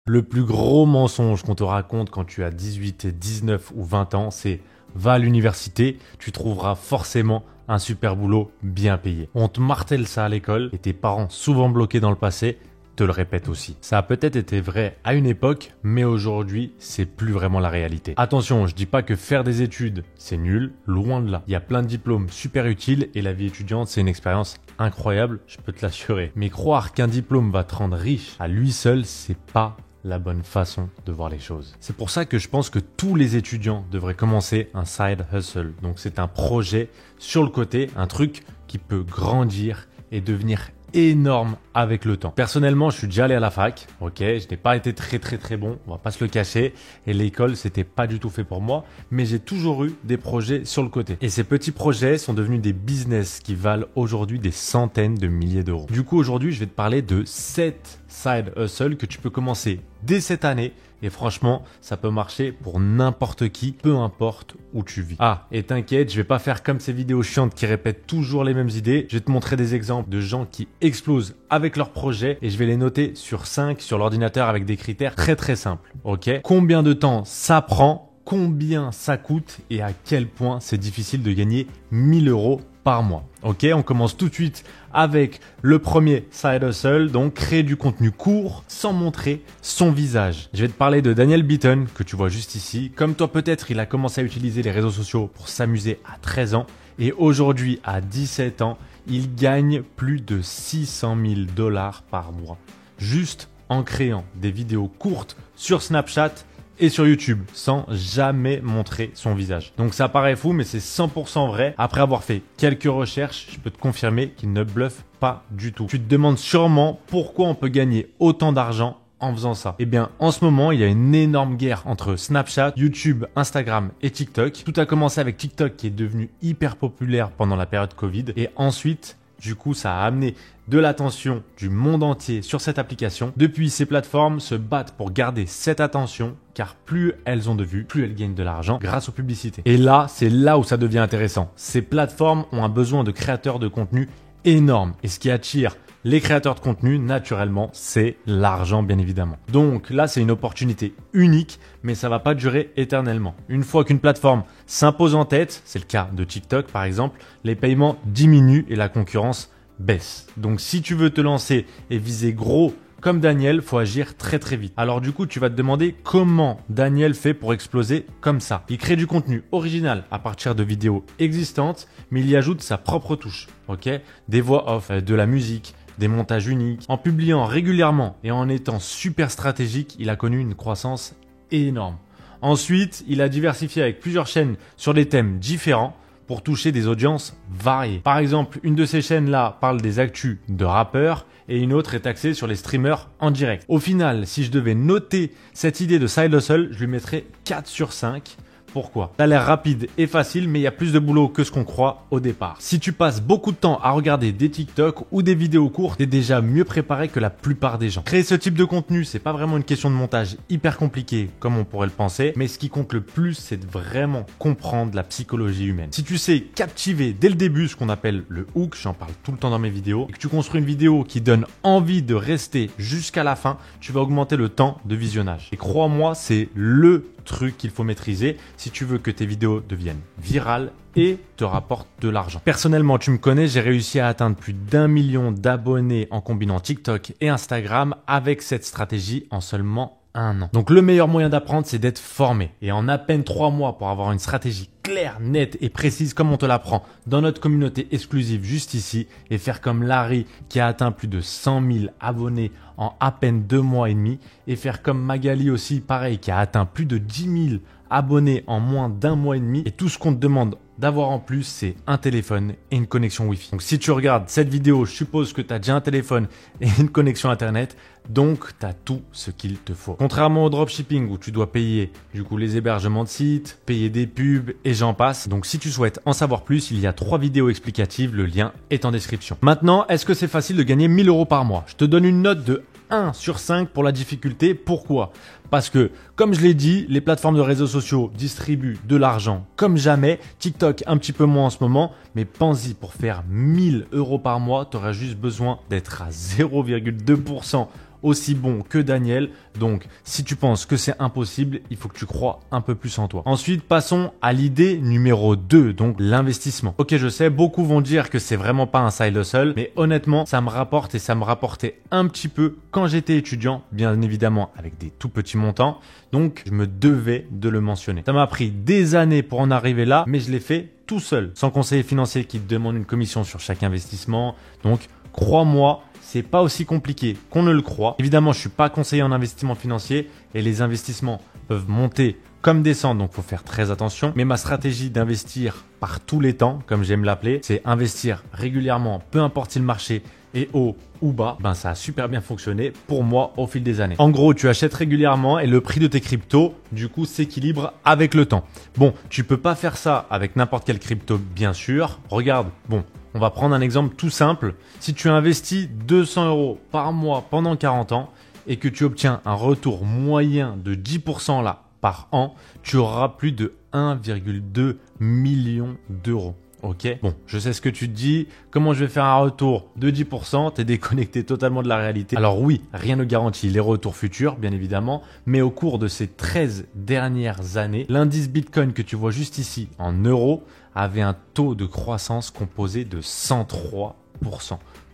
Le plus gros mensonge qu'on te raconte quand tu as 18, 19 ou 20 ans, c'est va à l'université, tu trouveras forcément un super boulot bien payé. On te martèle ça à l'école et tes parents, souvent bloqués dans le passé, te le répètent aussi. Ça a peut-être été vrai à une époque, mais aujourd'hui, c'est plus vraiment la réalité. Attention, je dis pas que faire des études, c'est nul, loin de là. Il y a plein de diplômes super utiles et la vie étudiante, c'est une expérience incroyable, je peux te l'assurer. Mais croire qu'un diplôme va te rendre riche à lui seul, c'est pas la bonne façon de voir les choses. C'est pour ça que je pense que tous les étudiants devraient commencer un side hustle. Donc c'est un projet sur le côté, un truc qui peut grandir et devenir énorme avec le temps. Personnellement, je suis déjà allé à la fac, ok, je n'ai pas été très bon, on va pas se le cacher, et l'école c'était pas du tout fait pour moi, mais j'ai toujours eu des projets sur le côté. Et ces petits projets sont devenus des business qui valent aujourd'hui des centaines de milliers d'euros. Du coup, aujourd'hui, je vais te parler de 7 side hustles que tu peux commencer dès cette année. Et franchement, ça peut marcher pour n'importe qui, peu importe où tu vis. Ah, et t'inquiète, je vais pas faire comme ces vidéos chiantes qui répètent toujours les mêmes idées. Je vais te montrer des exemples de gens qui explosent avec leurs projets et je vais les noter sur 5 sur l'ordinateur avec des critères très simples. Ok? Combien de temps ça prend? Combien ça coûte? Et à quel point c'est difficile de gagner 1000 euros par mois. Ok, on commence tout de suite avec le premier side hustle, donc créer du contenu court sans montrer son visage. Je vais te parler de Daniel Beaton, que tu vois juste ici. Comme toi peut-être, il a commencé à utiliser les réseaux sociaux pour s'amuser à 13 ans et aujourd'hui à 17 ans, il gagne plus de 600 000 $ par mois juste en créant des vidéos courtes sur Snapchat et sur YouTube, sans jamais montrer son visage. Donc ça paraît fou, mais c'est 100% vrai. Après avoir fait quelques recherches, je peux te confirmer qu'il ne bluffe pas du tout. Tu te demandes sûrement pourquoi on peut gagner autant d'argent en faisant ça. Eh bien, en ce moment, il y a une énorme guerre entre Snapchat, YouTube, Instagram et TikTok. Tout a commencé avec TikTok qui est devenu hyper populaire pendant la période Covid et ensuite, du coup, ça a amené de l'attention du monde entier sur cette application. Depuis, ces plateformes se battent pour garder cette attention car plus elles ont de vues, plus elles gagnent de l'argent grâce aux publicités. Et là, c'est là où ça devient intéressant. Ces plateformes ont un besoin de créateurs de contenu énorme. Et ce qui attire les créateurs de contenu, naturellement, c'est l'argent, bien évidemment. Donc là, c'est une opportunité unique, mais ça va pas durer éternellement. Une fois qu'une plateforme s'impose en tête, c'est le cas de TikTok par exemple, les paiements diminuent et la concurrence baisse. Donc si tu veux te lancer et viser gros comme Daniel, faut agir très vite. Alors du coup, tu vas te demander comment Daniel fait pour exploser comme ça. Il crée du contenu original à partir de vidéos existantes, mais il y ajoute sa propre touche, ok? Des voix off, de la musique, des montages uniques. En publiant régulièrement et en étant super stratégique, il a connu une croissance énorme. Ensuite, il a diversifié avec plusieurs chaînes sur des thèmes différents pour toucher des audiences variées. Par exemple, une de ces chaînes-là parle des actus de rappeurs et une autre est axée sur les streamers en direct. Au final, si je devais noter cette idée de side hustle, je lui mettrais 4 sur 5. Pourquoi? Ça a l'air rapide et facile, mais il y a plus de boulot que ce qu'on croit au départ. Si tu passes beaucoup de temps à regarder des TikTok ou des vidéos courtes, t'es déjà mieux préparé que la plupart des gens. Créer ce type de contenu, c'est pas vraiment une question de montage hyper compliquée comme on pourrait le penser, mais ce qui compte le plus, c'est de vraiment comprendre la psychologie humaine. Si tu sais captiver dès le début ce qu'on appelle le hook, j'en parle tout le temps dans mes vidéos, et que tu construis une vidéo qui donne envie de rester jusqu'à la fin, tu vas augmenter le temps de visionnage. Et crois-moi, c'est le truc qu'il faut maîtriser si tu veux que tes vidéos deviennent virales et te rapportent de l'argent. Personnellement, tu me connais, j'ai réussi à atteindre plus d'1 million d'abonnés en combinant TikTok et Instagram avec cette stratégie en seulement 1 an. Donc le meilleur moyen d'apprendre, c'est d'être formé. Et en à peine 3 mois pour avoir une stratégie claire, nette et précise comme on te l'apprend dans notre communauté exclusive juste ici et faire comme Larry qui a atteint plus de 100 000 abonnés en à peine 2 mois et demi et faire comme Magali aussi pareil qui a atteint plus de 10 000 abonnés en moins d'1 mois et demi et tout ce qu'on te demande d'avoir en plus, c'est un téléphone et une connexion Wi-Fi. Donc si tu regardes cette vidéo, je suppose que tu as déjà un téléphone et une connexion Internet, donc tu as tout ce qu'il te faut. Contrairement au dropshipping où tu dois payer du coup les hébergements de sites, payer des pubs et j'en passe. Donc si tu souhaites en savoir plus, il y a 3 vidéos explicatives, le lien est en description. Maintenant, est-ce que c'est facile de gagner 1000 euros par mois? Je te donne une note de 1 sur 5 pour la difficulté. Pourquoi? Parce que, comme je l'ai dit, les plateformes de réseaux sociaux distribuent de l'argent comme jamais. TikTok un petit peu moins en ce moment, mais pense-y, pour faire 1000 euros par mois, tu auras juste besoin d'être à 0,2% aussi bon que Daniel. Donc, si tu penses que c'est impossible, il faut que tu crois un peu plus en toi. Ensuite, passons à l'idée numéro 2, donc l'investissement. Ok, je sais, beaucoup vont dire que c'est vraiment pas un side hustle, mais honnêtement, ça me rapporte et ça me rapportait un petit peu quand j'étais étudiant, bien évidemment avec des tout petits montants. Donc, je me devais de le mentionner. Ça m'a pris des années pour en arriver là, mais je l'ai fait tout seul, sans conseiller financier qui te demande une commission sur chaque investissement. Donc, crois-moi, c'est pas aussi compliqué qu'on ne le croit. Évidemment, je suis pas conseiller en investissement financier et les investissements peuvent monter comme descendre, donc faut faire très attention. Mais ma stratégie d'investir par tous les temps, comme j'aime l'appeler, c'est investir régulièrement, peu importe si le marché est haut ou bas. Ben ça a super bien fonctionné pour moi au fil des années. En gros, tu achètes régulièrement et le prix de tes cryptos, du coup, s'équilibre avec le temps. Bon, tu peux pas faire ça avec n'importe quelle crypto, bien sûr. Regarde, bon, on va prendre un exemple tout simple. Si tu investis 200 € par mois pendant 40 ans et que tu obtiens un retour moyen de 10% là par an, tu auras plus de 1,2 million d'euros. Ok, bon, je sais ce que tu te dis. Comment je vais faire un retour de 10%? T'es déconnecté totalement de la réalité. Alors oui, rien ne garantit les retours futurs, bien évidemment, mais au cours de ces 13 dernières années, l'indice Bitcoin que tu vois juste ici en euros avait un taux de croissance composé de 103%.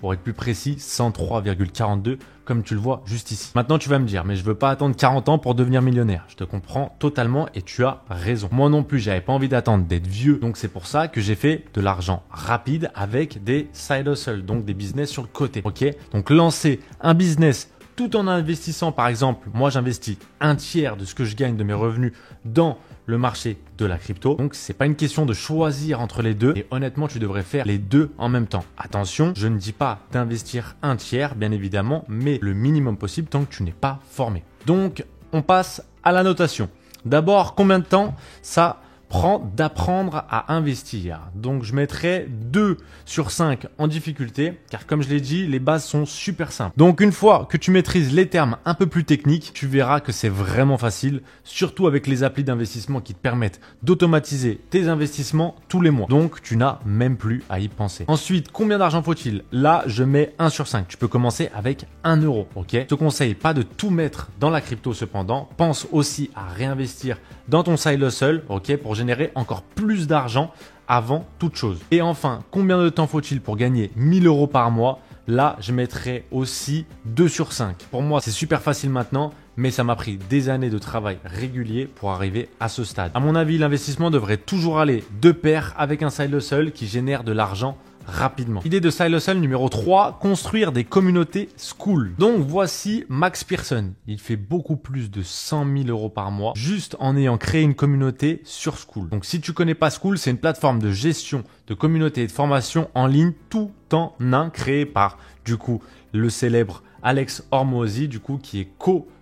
Pour être plus précis, 103,42 comme tu le vois juste ici. Maintenant, tu vas me dire, mais je veux pas attendre 40 ans pour devenir millionnaire. Je te comprends totalement et tu as raison. Moi non plus, j'avais pas envie d'attendre d'être vieux. Donc c'est pour ça que j'ai fait de l'argent rapide avec des side hustles, donc des business sur le côté. Ok, donc lancer un business tout en investissant, par exemple, moi j'investis un tiers de ce que je gagne de mes revenus dans le marché de la crypto. Donc, c'est pas une question de choisir entre les deux. Et honnêtement, tu devrais faire les deux en même temps. Attention, je ne dis pas d'investir un tiers, bien évidemment, mais le minimum possible tant que tu n'es pas formé. Donc, on passe à la notation. D'abord, combien de temps ça prend d'apprendre à investir? Donc, je mettrai 2 sur 5 en difficulté, car comme je l'ai dit, les bases sont super simples. Donc, une fois que tu maîtrises les termes un peu plus techniques, tu verras que c'est vraiment facile, surtout avec les applis d'investissement qui te permettent d'automatiser tes investissements tous les mois. Donc, tu n'as même plus à y penser. Ensuite, combien d'argent faut-il? Là, je mets 1 sur 5. Tu peux commencer avec 1 euro, ok? Je te conseille pas de tout mettre dans la crypto cependant. Pense aussi à réinvestir dans ton side hustle, ok, pour générer encore plus d'argent avant toute chose. Et enfin, combien de temps faut-il pour gagner 1000 € par mois? Là, je mettrai aussi 2 sur 5. Pour moi, c'est super facile maintenant, mais ça m'a pris des années de travail régulier pour arriver à ce stade. À mon avis, l'investissement devrait toujours aller de pair avec un side hustle qui génère de l'argent rapidement. Idée de side hustle numéro 3, construire des communautés Skool. Donc voici Max Pearson. Il fait beaucoup plus de 100 000 € par mois juste en ayant créé une communauté sur Skool. Donc si tu connais pas Skool, c'est une plateforme de gestion de communautés et de formation en ligne tout en un créée par du coup le célèbre Alex Hormozy du coup qui est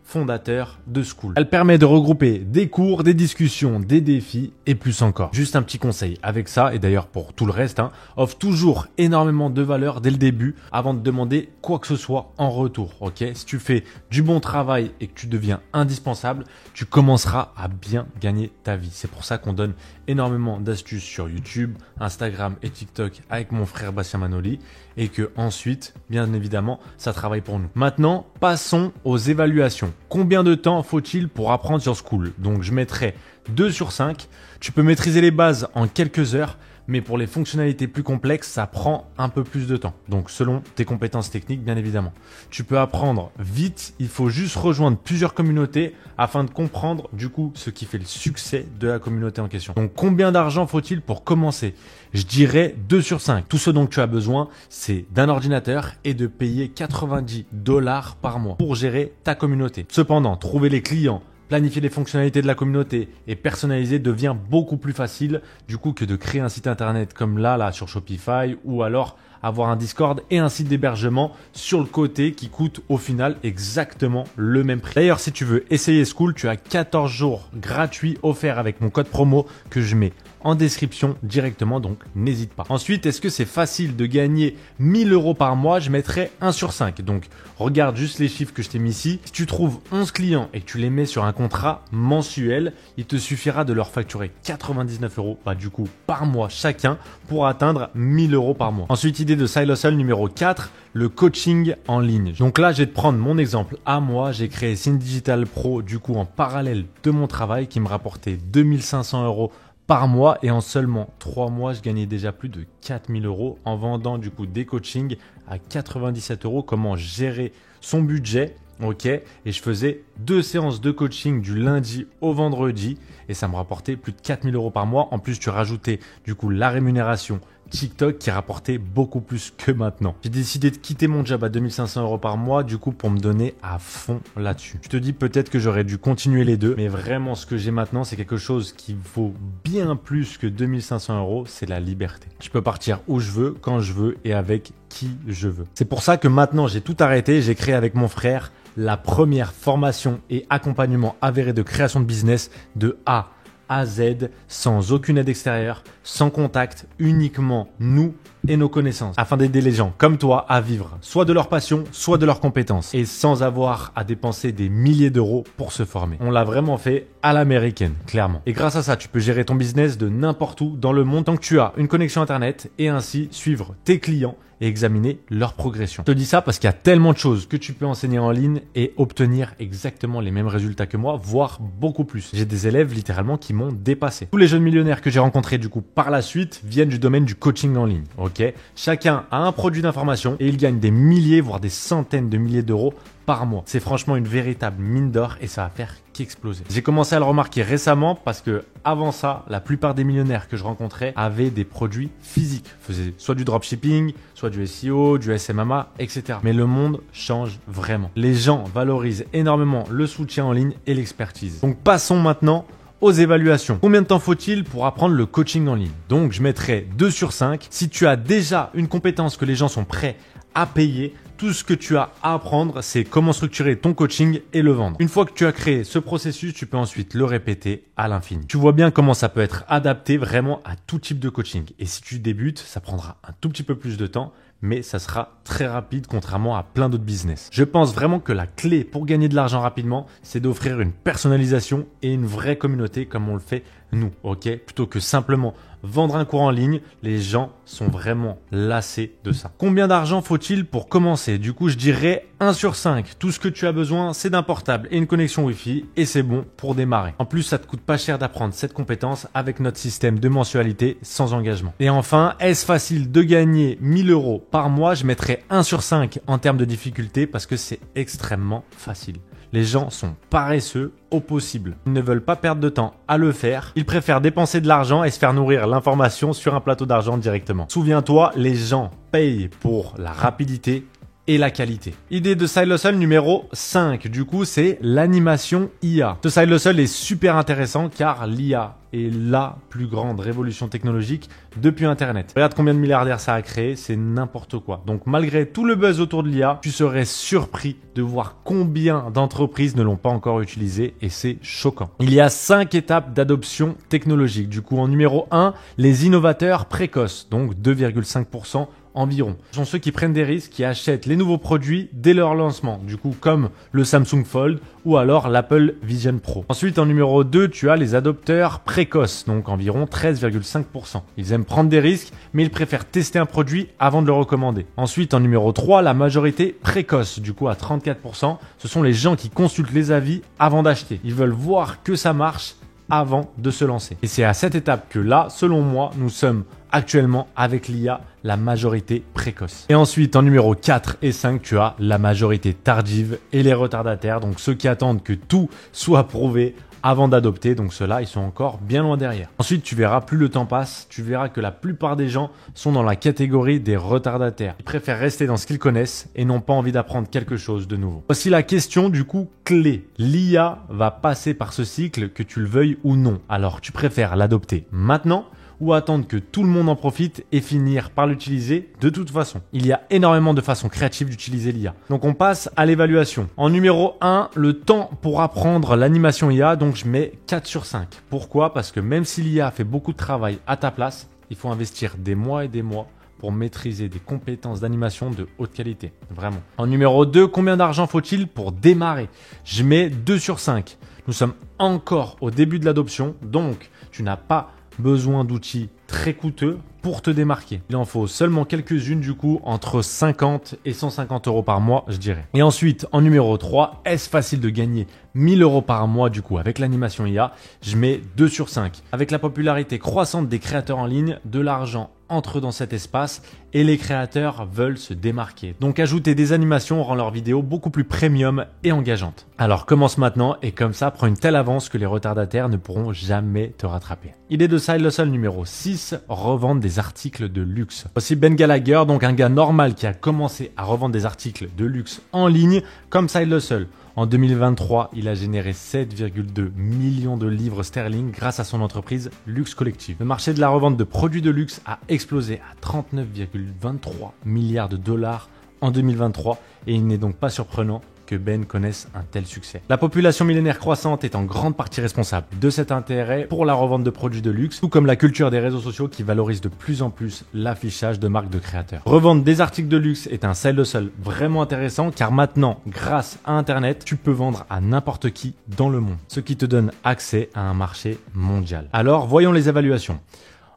fondateur de Skool. Elle permet de regrouper des cours, des discussions, des défis et plus encore. Juste un petit conseil avec ça, et d'ailleurs pour tout le reste, offre toujours énormément de valeur dès le début avant de demander quoi que ce soit en retour. Ok, si tu fais du bon travail et que tu deviens indispensable, tu commenceras à bien gagner ta vie. C'est pour ça qu'on donne énormément d'astuces sur YouTube, Instagram et TikTok avec mon frère Bastien Manoli et que ensuite, bien évidemment, ça travaille pour nous. Maintenant, passons aux évaluations. Combien de temps faut-il pour apprendre sur Skool? Donc, je mettrai 2 sur 5. Tu peux maîtriser les bases en quelques heures, mais pour les fonctionnalités plus complexes, ça prend un peu plus de temps. Donc, selon tes compétences techniques, bien évidemment. Tu peux apprendre vite. Il faut juste rejoindre plusieurs communautés afin de comprendre, du coup, ce qui fait le succès de la communauté en question. Donc, combien d'argent faut-il pour commencer? Je dirais 2 sur 5. Tout ce dont tu as besoin, c'est d'un ordinateur et de payer 90 $ par mois pour gérer ta communauté. Cependant, trouver les clients, planifier les fonctionnalités de la communauté et personnaliser devient beaucoup plus facile du coup que de créer un site internet comme là sur Shopify ou alors avoir un Discord et un site d'hébergement sur le côté qui coûte au final exactement le même prix. D'ailleurs, si tu veux essayer Skool, tu as 14 jours gratuits offerts avec mon code promo que je mets en description directement, donc n'hésite pas. Ensuite, est-ce que c'est facile de gagner 1000 € par mois? Je mettrai 1 sur 5. Donc, regarde juste les chiffres que je t'ai mis ici. Si tu trouves 11 clients et que tu les mets sur un contrat mensuel, il te suffira de leur facturer 99 € du coup par mois chacun pour atteindre 1000 € par mois. Ensuite, idée Idée de Side Hustle numéro 4, le coaching en ligne. Donc là, je vais te prendre mon exemple à moi. J'ai créé Scene Digital Pro du coup en parallèle de mon travail qui me rapportait 2500 € par mois et en seulement 3 mois, je gagnais déjà plus de 4000 € en vendant du coup des coachings à 97 €. Comment gérer son budget, ok, et je faisais 2 séances de coaching du lundi au vendredi et ça me rapportait plus de 4000 € par mois. En plus, tu rajoutais du coup la rémunération TikTok qui rapportait beaucoup plus que maintenant. J'ai décidé de quitter mon job à 2500 € par mois du coup pour me donner à fond là-dessus. Je te dis peut-être que j'aurais dû continuer les deux, mais vraiment ce que j'ai maintenant c'est quelque chose qui vaut bien plus que 2500 €, c'est la liberté. Je peux partir où je veux, quand je veux et avec qui je veux. C'est pour ça que maintenant j'ai tout arrêté, j'ai créé avec mon frère la première formation et accompagnement avéré de création de business de A à Z, sans aucune aide extérieure, sans contact, uniquement nous et nos connaissances, afin d'aider les gens comme toi à vivre soit de leur passion, soit de leurs compétences, et sans avoir à dépenser des milliers d'euros pour se former. On l'a vraiment fait à l'américaine, clairement. Et grâce à ça, tu peux gérer ton business de n'importe où dans le monde tant que tu as une connexion Internet et ainsi suivre tes clients et examiner leur progression. Je te dis ça parce qu'il y a tellement de choses que tu peux enseigner en ligne et obtenir exactement les mêmes résultats que moi, voire beaucoup plus. J'ai des élèves littéralement qui m'ont dépassé. Tous les jeunes millionnaires que j'ai rencontrés du coup par la suite viennent du domaine du coaching en ligne. Ok, chacun a un produit d'information et ils gagnent des milliers, voire des centaines de milliers d'euros par mois. C'est franchement une véritable mine d'or et ça va faire qu'exploser. J'ai commencé à le remarquer récemment parce que avant ça, la plupart des millionnaires que je rencontrais avaient des produits physiques, faisaient soit du dropshipping, soit du SEO, du SMMA, etc. Mais le monde change vraiment. Les gens valorisent énormément le soutien en ligne et l'expertise. Donc passons maintenant aux évaluations. Combien de temps faut-il pour apprendre le coaching en ligne? Donc je mettrai 2 sur 5. Si tu as déjà une compétence que les gens sont prêts à payer, tout ce que tu as à apprendre, c'est comment structurer ton coaching et le vendre. Une fois que tu as créé ce processus, tu peux ensuite le répéter à l'infini. Tu vois bien comment ça peut être adapté vraiment à tout type de coaching. Et si tu débutes, ça prendra un tout petit peu plus de temps, mais ça sera très rapide contrairement à plein d'autres business. Je pense vraiment que la clé pour gagner de l'argent rapidement, c'est d'offrir une personnalisation et une vraie communauté comme on le fait nous, ok? Plutôt que simplement vendre un cours en ligne, les gens sont vraiment lassés de ça. Combien d'argent faut-il pour commencer? Du coup, je dirais 1 sur 5. Tout ce que tu as besoin, c'est d'un portable et une connexion Wi-Fi et c'est bon pour démarrer. En plus, ça te coûte pas cher d'apprendre cette compétence avec notre système de mensualité sans engagement. Et enfin, est-ce facile de gagner 1000 € par mois? Je mettrais 1 sur 5 en termes de difficulté parce que c'est extrêmement facile. Les gens sont paresseux au possible. Ils ne veulent pas perdre de temps à le faire. Ils préfèrent dépenser de l'argent et se faire nourrir l'information sur un plateau d'argent directement. Souviens-toi, les gens payent pour la rapidité et la qualité. Idée de Side Hustle numéro 5, du coup, c'est l'animation IA. Ce Side Hustle est super intéressant car l'IA est la plus grande révolution technologique depuis Internet. Regarde combien de milliardaires ça a créé, c'est n'importe quoi. Donc malgré tout le buzz autour de l'IA, tu serais surpris de voir combien d'entreprises ne l'ont pas encore utilisé et c'est choquant. Il y a 5 étapes d'adoption technologique. Du coup, en numéro 1, les innovateurs précoces, donc 2,5% environ. Ce sont ceux qui prennent des risques, qui achètent les nouveaux produits dès leur lancement, du coup comme le Samsung Fold ou alors l'Apple Vision Pro. Ensuite, en numéro 2, tu as les adopteurs précoces, donc environ 13,5%. Ils aiment prendre des risques, mais ils préfèrent tester un produit avant de le recommander. Ensuite, en numéro 3, la majorité précoce, du coup à 34%. Ce sont les gens qui consultent les avis avant d'acheter. Ils veulent voir que ça marche avant de se lancer. Et c'est à cette étape que là, selon moi, nous sommes actuellement avec l'IA la majorité précoce. Et ensuite, en numéro 4 et 5, tu as la majorité tardive et les retardataires, donc ceux qui attendent que tout soit prouvé avant d'adopter, donc ceux-là, ils sont encore bien loin derrière. Ensuite, tu verras, plus le temps passe, tu verras que la plupart des gens sont dans la catégorie des retardataires. Ils préfèrent rester dans ce qu'ils connaissent et n'ont pas envie d'apprendre quelque chose de nouveau. Voici la question du coup clé. L'IA va passer par ce cycle que tu le veuilles ou non. Alors, tu préfères l'adopter maintenant ou attendre que tout le monde en profite et finir par l'utiliser de toute façon. Il y a énormément de façons créatives d'utiliser l'IA. Donc on passe à l'évaluation. En numéro 1, le temps pour apprendre l'animation IA, donc je mets 4 sur 5. Pourquoi? Parce que même si l'IA fait beaucoup de travail à ta place, il faut investir des mois et des mois pour maîtriser des compétences d'animation de haute qualité. Vraiment. En numéro 2, combien d'argent faut-il pour démarrer? Je mets 2 sur 5. Nous sommes encore au début de l'adoption, donc tu n'as pas besoin d'outils très coûteux pour te démarquer. Il en faut seulement quelques-unes du coup, entre 50 et 150 euros par mois, je dirais. Et ensuite, en numéro 3, est-ce facile de gagner 1000 euros par mois du coup avec l'animation IA? Je mets 2 sur 5. Avec la popularité croissante des créateurs en ligne, de l'argent entre dans cet espace et les créateurs veulent se démarquer. Donc ajouter des animations rend leurs vidéos beaucoup plus premium et engageantes. Alors commence maintenant et comme ça prends une telle avance que les retardataires ne pourront jamais te rattraper. Idée de Side Hustle numéro 6, revendre des articles de luxe. Voici Ben Gallagher, donc un gars normal qui a commencé à revendre des articles de luxe en ligne comme Side Hustle. En 2023, il a généré 7,2 millions de livres sterling grâce à son entreprise Luxe Collective. Le marché de la revente de produits de luxe a explosé à 39,23 milliards de dollars en 2023 et il n'est donc pas surprenant que Ben connaisse un tel succès. La population millénaire croissante est en grande partie responsable de cet intérêt pour la revente de produits de luxe, tout comme la culture des réseaux sociaux qui valorise de plus en plus l'affichage de marques de créateurs. Revendre des articles de luxe est un side hustle vraiment intéressant car maintenant, grâce à Internet, tu peux vendre à n'importe qui dans le monde, ce qui te donne accès à un marché mondial. Alors, voyons les évaluations.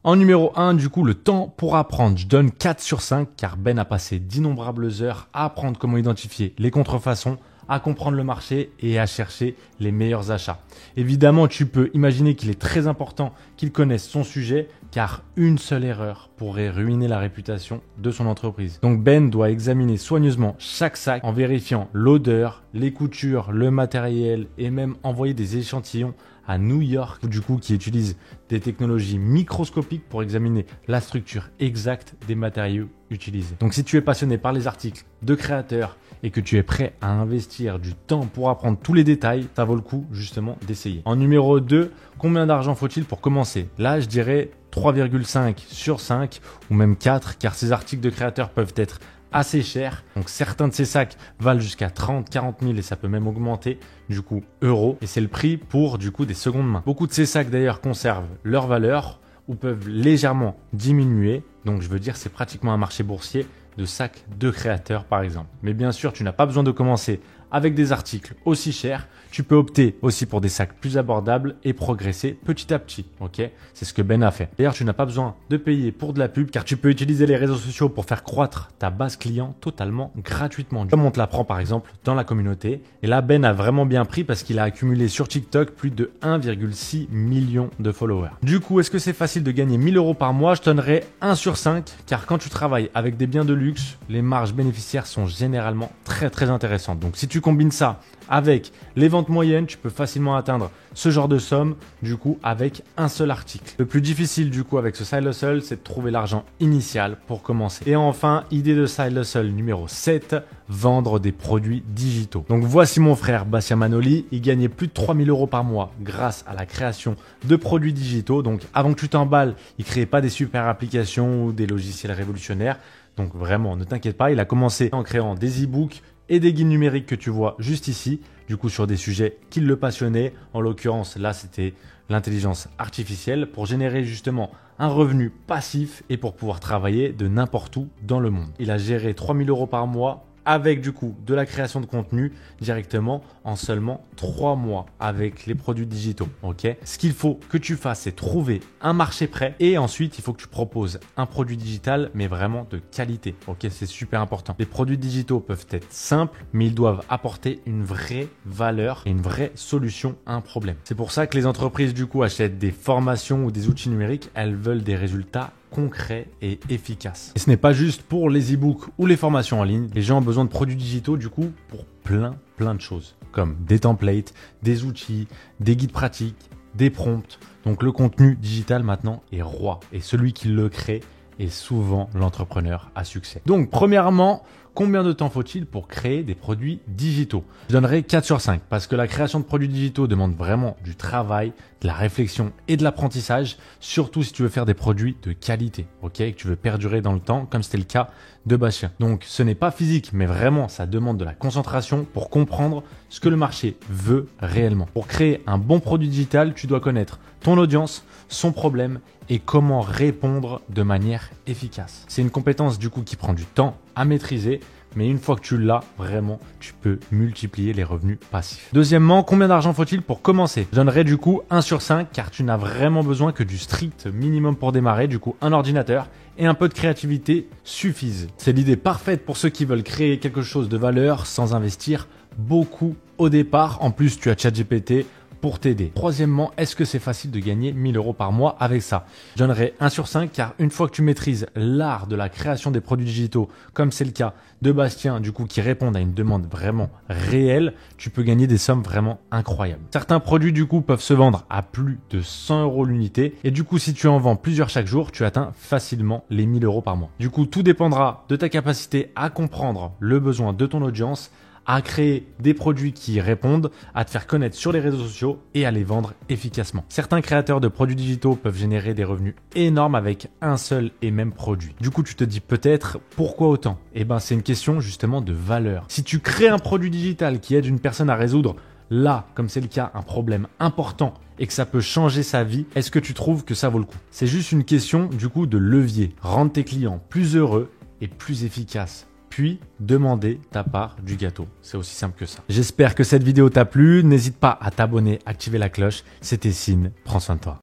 En numéro 1, du coup, le temps pour apprendre. Je donne 4 sur 5 car Ben a passé d'innombrables heures à apprendre comment identifier les contrefaçons, à comprendre le marché et à chercher les meilleurs achats. Évidemment, tu peux imaginer qu'il est très important qu'il connaisse son sujet car une seule erreur pourrait ruiner la réputation de son entreprise. Donc Ben doit examiner soigneusement chaque sac en vérifiant l'odeur, les coutures, le matériel et même envoyer des échantillons à New York, du coup, qui utilise des technologies microscopiques pour examiner la structure exacte des matériaux utilisés. Donc, si tu es passionné par les articles de créateurs et que tu es prêt à investir du temps pour apprendre tous les détails, ça vaut le coup, justement, d'essayer. En numéro 2, combien d'argent faut-il pour commencer? Là, je dirais 3,5 sur 5 ou même 4, car ces articles de créateurs peuvent être assez cher. Donc certains de ces sacs valent jusqu'à 30, 40 000 et ça peut même augmenter du coup euros. Et c'est le prix pour du coup des secondes mains. Beaucoup de ces sacs d'ailleurs conservent leur valeur ou peuvent légèrement diminuer. Donc je veux dire c'est pratiquement un marché boursier de sacs de créateurs par exemple. Mais bien sûr tu n'as pas besoin de commencer avec des articles aussi chers. Tu peux opter aussi pour des sacs plus abordables et progresser petit à petit. Ok, c'est ce que Ben a fait. D'ailleurs, tu n'as pas besoin de payer pour de la pub car tu peux utiliser les réseaux sociaux pour faire croître ta base client totalement gratuitement. Comme on te l'apprend par exemple dans la communauté. Et là, Ben a vraiment bien pris parce qu'il a accumulé sur TikTok plus de 1,6 million de followers. Du coup, est-ce que c'est facile de gagner 1000 euros par mois? Je donnerais 1 sur 5 car quand tu travailles avec des biens de luxe, les marges bénéficiaires sont généralement très intéressantes. Donc si tu combines ça avec les ventes moyennes, tu peux facilement atteindre ce genre de somme du coup avec un seul article. Le plus difficile du coup avec ce side hustle, c'est de trouver l'argent initial pour commencer. Et enfin, idée de side hustle numéro 7, vendre des produits digitaux. Donc voici mon frère Bastien Manoli, il gagnait plus de 3000 euros par mois grâce à la création de produits digitaux. Donc avant que tu t'emballes, il créait pas des super applications ou des logiciels révolutionnaires. Donc vraiment, ne t'inquiète pas, il a commencé en créant des e-books et des guides numériques que tu vois juste ici, du coup sur des sujets qui le passionnaient. En l'occurrence, là, c'était l'intelligence artificielle pour générer justement un revenu passif et pour pouvoir travailler de n'importe où dans le monde. Il a géré 3000 euros par mois avec du coup de la création de contenu directement en seulement 3 mois avec les produits digitaux. Ok. Ce qu'il faut que tu fasses, c'est trouver un marché prêt et ensuite il faut que tu proposes un produit digital mais vraiment de qualité. Ok, c'est super important. Les produits digitaux peuvent être simples mais ils doivent apporter une vraie valeur et une vraie solution à un problème. C'est pour ça que les entreprises du coup achètent des formations ou des outils numériques. Elles veulent des résultats concret et efficace. Et ce n'est pas juste pour les e-books ou les formations en ligne. Les gens ont besoin de produits digitaux du coup pour plein de choses comme des templates, des outils, des guides pratiques, des prompts. Donc le contenu digital maintenant est roi et celui qui le crée est souvent l'entrepreneur à succès. Donc premièrement, combien de temps faut-il pour créer des produits digitaux? Je donnerai 4 sur 5 parce que la création de produits digitaux demande vraiment du travail, de la réflexion et de l'apprentissage, surtout si tu veux faire des produits de qualité, ok, que tu veux perdurer dans le temps comme c'était le cas de Bastien. Donc ce n'est pas physique, mais vraiment ça demande de la concentration pour comprendre ce que le marché veut réellement. Pour créer un bon produit digital, tu dois connaître ton audience, son problème et comment répondre de manière efficace. C'est une compétence du coup qui prend du temps à maîtriser, Mais une fois que tu l'as, vraiment, tu peux multiplier les revenus passifs. Deuxièmement, combien d'argent faut-il pour commencer? Je donnerais du coup 1 sur 5 car tu n'as vraiment besoin que du strict minimum pour démarrer. Du coup, un ordinateur et un peu de créativité suffisent. C'est l'idée parfaite pour ceux qui veulent créer quelque chose de valeur sans investir beaucoup au départ. En plus, tu as ChatGPT pour t'aider. Troisièmement, est-ce que c'est facile de gagner 1000 € par mois avec ça? Je donnerai 1 sur 5 car une fois que tu maîtrises l'art de la création des produits digitaux, comme c'est le cas de Bastien, du coup, qui répondent à une demande vraiment réelle, tu peux gagner des sommes vraiment incroyables. Certains produits, du coup, peuvent se vendre à plus de 100 € l'unité. Et du coup, si tu en vends plusieurs chaque jour, tu atteins facilement les 1000 € par mois. Du coup, tout dépendra de ta capacité à comprendre le besoin de ton audience, à créer des produits qui répondent, à te faire connaître sur les réseaux sociaux et à les vendre efficacement. Certains créateurs de produits digitaux peuvent générer des revenus énormes avec un seul et même produit. Du coup, tu te dis peut-être pourquoi autant? Eh ben, c'est une question justement de valeur. Si tu crées un produit digital qui aide une personne à résoudre là, comme c'est le cas, un problème important et que ça peut changer sa vie, est-ce que tu trouves que ça vaut le coup? C'est juste une question du coup de levier. Rendre tes clients plus heureux et plus efficaces. Puis demander ta part du gâteau. C'est aussi simple que ça. J'espère que cette vidéo t'a plu. N'hésite pas à t'abonner, activer la cloche. C'était Sine. Prends soin de toi.